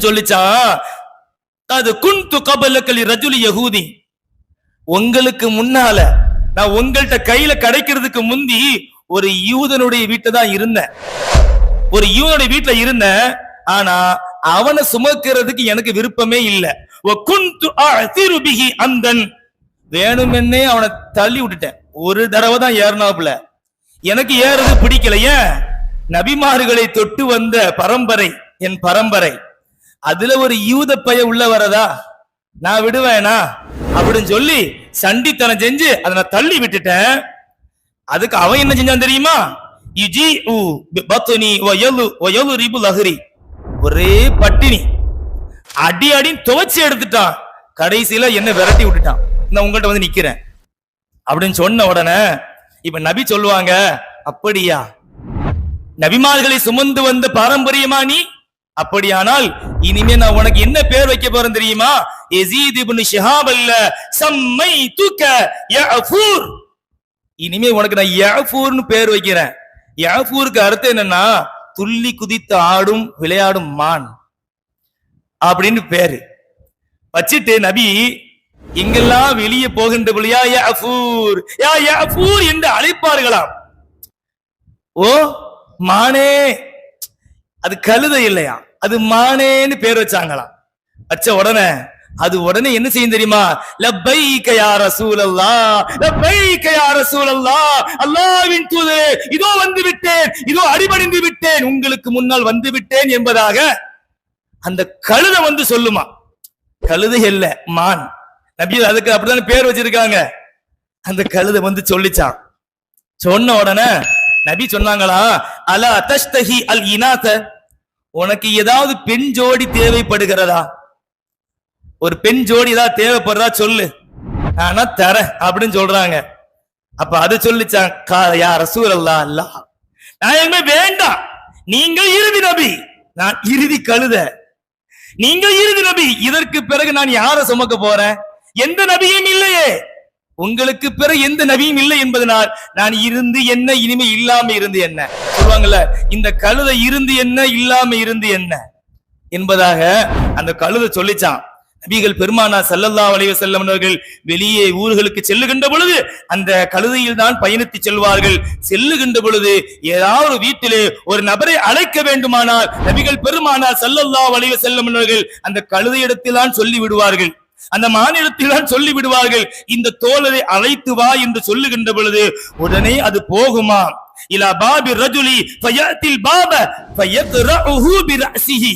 சொல்லிச்சா, அது குன்து கபலக்கலி ரஜுலி யஹூதி, உங்களுக்கு முன்னால நான் உங்கள்கிட்ட கையில கிடைக்கிறதுக்கு முந்தி ஒரு யூதனுடைய வீட்டை தான் இருந்தேன். ஒரு யூதனுடைய வீட்டுல இருந்தேன். ஆனா அவனை சுமக்கிறதுக்கு எனக்கு விருப்பமே இல்லை. அந்தன் வேணுமென்னே அவனை தள்ளி விட்டுட்டேன். ஒரு தடவை தான் ஏறினாப்புல, எனக்கு ஏறது பிடிக்கல. ஏன்? நபிமார்களை தொட்டு வந்த பரம்பரை என் பரம்பரை, அதுல ஒரு யூத பைய உள்ள வரதா நான் விடுவேனா அப்படின்னு சொல்லி சண்டித்தனம் செஞ்சு அதை நான் தள்ளி விட்டுட்டேன். அதுக்கு அவன் என்ன செஞ்சான் தெரியுமா? ஒரே பட்டினி, அடி அடி துவச்சி எடுத்துட்டான். கடைசியில என்ன விரட்டி விட்டுட்டான். நான் உங்கள்கிட்ட வந்து நிக்கிறேன் அப்படின்னு சொன்ன உடனே இப்ப நபி சொல்லுவாங்க, அப்படியா நபிமார்களை சுமந்து வந்த பாரம்பரியமா நீ? அப்படியானால் இனிமே நான் உனக்கு என்ன பேர் வைக்க போறேன் தெரியுமா? யஸீத் இப்னு ஷிஹாப் அல்ல சம்மைதுக யஃபூர். இனிமே உனக்கு நான் யஃபூர்னு பேர் வைக்கிறேன். யஃபூருக்கு அர்த்தம் என்னன்னா துள்ளி குதித்து ஆடும் விளையாடும் மான் அப்படின்னு பேரு வச்சிட்டு நபி எங்கெல்லாம் வெளியே போகின்ற யா யஃபூர் யா யஃபூர் என்று அழைப்பார்களாம். ஓ மானே, அது கழுதை இல்லையா, அது மானேன்னு பேர் வச்சாங்களாம். வச்ச உடனே அது உடனே என்ன செய்யும் தெரியுமா? லப்பைக யா ரசூலல்லாஹ், லப்பைக யா ரசூலல்லாஹ், அல்லாஹ்வின் தூதரே இதோ வந்து விட்டேன், இதோ அடிபணிந்து விட்டேன், உங்களுக்கு முன்னால் வந்து விட்டேன் என்பதாக அந்த கழுதை வந்து சொல்லுமா. கழுதை இல்ல, மான். நபி அதுக்கு அப்படிதான் பேர் வச்சிருக்காங்க. அந்த கழுதை வந்து சொல்லிச்சான். சொன்ன உடனே நபி சொன்னாங்களா, அலா தஷ்தஹி அல் இனாத, உனக்கு ஏதாவது பெண் ஜோடி தேவைப்படுகிறதா? ஒரு பெண் ஜோடி ஏதாவது தேவைப்படுறா சொல்லு, ஆனா தர அப்படின்னு சொல்றாங்க. அப்ப அது சொல்லிச்சான், யா ரசூலல்லாஹ், அல்லாஹ் நான் என்ன வேண்டாம், நீங்கள் இறுதி நபி, நான் இறுதி கழுத, நீங்கள் இறுதி நபி, இதற்கு பிறகு நான் யாரை சுமக்க போறேன்? எந்த நபியும் இல்லையே, உங்களுக்கு பிறகு எந்த நபியும் இல்லை என்பதனால் நான் இருந்து என்ன, இனிமே இல்லாம இருந்து என்ன சொல்லுவாங்கல்ல, இந்த கழுதை இருந்து என்ன இல்லாம இருந்து என்ன என்பதாக அந்த கழுதை சொல்லிச்சான். நபிகள் பெருமானார் ஸல்லல்லாஹு அலைஹி வஸல்லம் அவர்கள் வெளியே ஊர்களுக்கு செல்லுகின்ற பொழுது அந்த கழுதையில் தான் பயணித்து செல்வார்கள். செல்லுகின்ற பொழுது ஏதாவது வீட்டிலே ஒரு நபரை அழைக்க வேண்டுமானால் நபிகள் பெருமானார் ஸல்லல்லாஹு அலைஹி வஸல்லம் அவர்கள் அந்த கழுதையிடத்தில் தான் சொல்லி விடுவார்கள், அந்த மாநிலத்தில் தான் சொல்லி விடுவார்கள், இந்த தோழரை அழைத்து வா என்று சொல்லுகின்ற பொழுது உடனே அது போகுமா. இலா பாபி ரஜுலி ஃபயத்தில் பாப ஃபயத்ரஹு பிரஸிஹி,